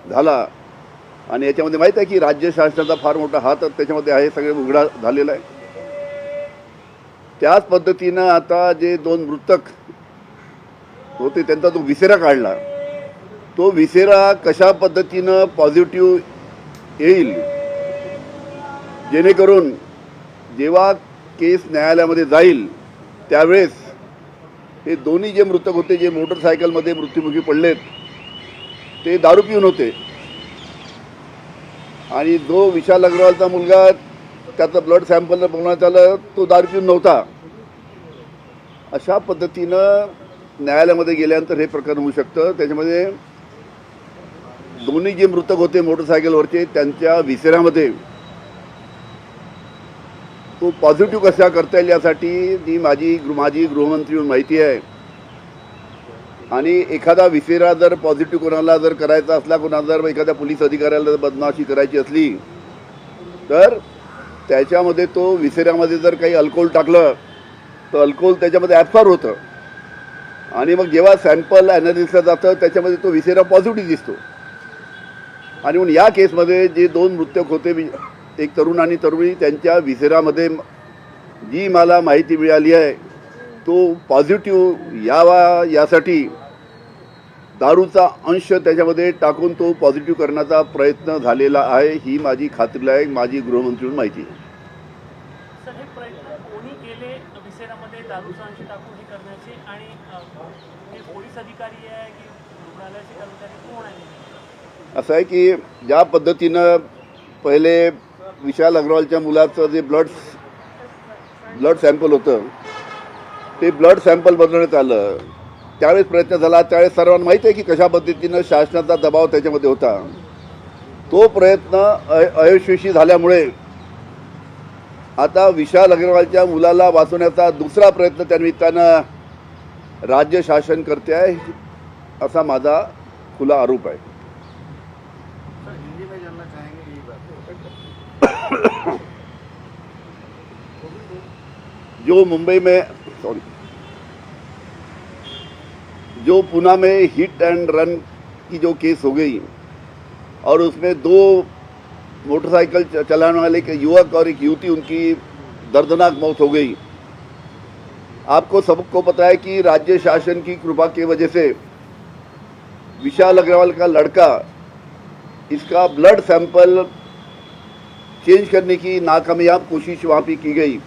झाला आणि याच्यामध्ये माहीत आहे की राज्य शासनाचा फार मोठा हात त्याच्यामध्ये आहे, सगळे उघडा झालेला आहे. त्याच पद्धतीनं आता जे 2 मृतक होते त्यांचा जो विसेरा काढला, तो विसेरा कशा पद्धतीनं पॉझिटिव्ह येईल, जेणेकरून जेव्हा केस न्यायालयामध्ये जाईल त्यावेळेस हे दोन्ही जे मृतक होते, जे मोटरसायकलमध्ये मृत्युमुखी पडलेत, ते दारू पिऊन होते आणि जो विशाल अग्रवालचा मुलगा त्याचं ब्लड सॅम्पल बघण्यात आलं, तो दारू पिऊन नव्हता. अशा पद्धतीनं न्यायालयामध्ये गेल्यानंतर हे प्रकरण होऊ शकतं. त्याच्यामध्ये दोन्ही जे मृतक होते मोटरसायकलवरचे त्यांच्या विसेऱ्यामध्ये तो पॉझिटिव्ह कसा करता येईल यासाठी जी माझी गृहमंत्री म्हणून माहिती आहे. आणि एखादा विसेरा जर पॉझिटिव्ह कोणाला जर करायचा असला, कोणाला जर एखाद्या पोलीस अधिकाऱ्याला जर बदमाशी करायची असली, तर त्याच्यामध्ये तो विसेऱ्यामध्ये जर काही अल्कोहोल टाकलं तर अल्कोहोल त्याच्यामध्ये ॲब्सॉर्ब होतं आणि मग जेव्हा सॅम्पल ॲनालिसिसला जातं त्याच्यामध्ये तो विसेरा पॉझिटिव्ह दिसतो. आणि म्हणून या केसमध्ये जे 2 मृतक होते, एक तरुण आणि तरुणी, त्यांच्या विसेरामध्ये जी मला माहिती मिळाली आहे तो पॉझिटिव्ह यावा यासाठी दारूचा अंश त्याच्यामध्ये टाकून तो पॉझिटिव्ह करण्याचा प्रयत्न झालेला आहे, ही माझी खात्रीलायक माझी गृहमंत्री म्हणून माहिती आहे. सर, हे प्रयत्न कोणी केले विसेरामध्ये दारूचा अंश टाकून हे करण्याचे, आणि हे पोलीस अधिकारी आहे की रुग्णालयाचे कर्मचारी, कोण आहे? असं आहे की ज्या पद्धतीनं पहिले विशाल अग्रवालच्या मुलाचं जे ब्लड सॅम्पल होतं, ते ब्लड सॅम्पल बदलण्यात आलं, त्यावेळेस प्रयत्न झाला. त्यावेळेस सर्वांना माहीत आहे की कशा पद्धतीनं शासनाचा दबाव त्याच्यामध्ये होता. तो प्रयत्न अयशस्वी झाल्यामुळे आता विशाल अग्रवालच्या मुलाला वाचवण्याचा दुसरा प्रयत्न त्यानिमित्तानं राज्य शासन करते आहे, असा माझा खुला आरोप आहे. जो पुणे में हिट एंड रन की जो केस हो गई और उसमें 2 मोटरसाइकिल चलाने वाले एक युवक और एक युवती, उनकी दर्दनाक मौत हो गई. आपको सबको पता है कि राज्य शासन की कृपा की वजह से विशाल अग्रवाल का लड़का, इसका ब्लड सैंपल चेंज करने की नाकामयाब कोशिश वहाँ पे की गई.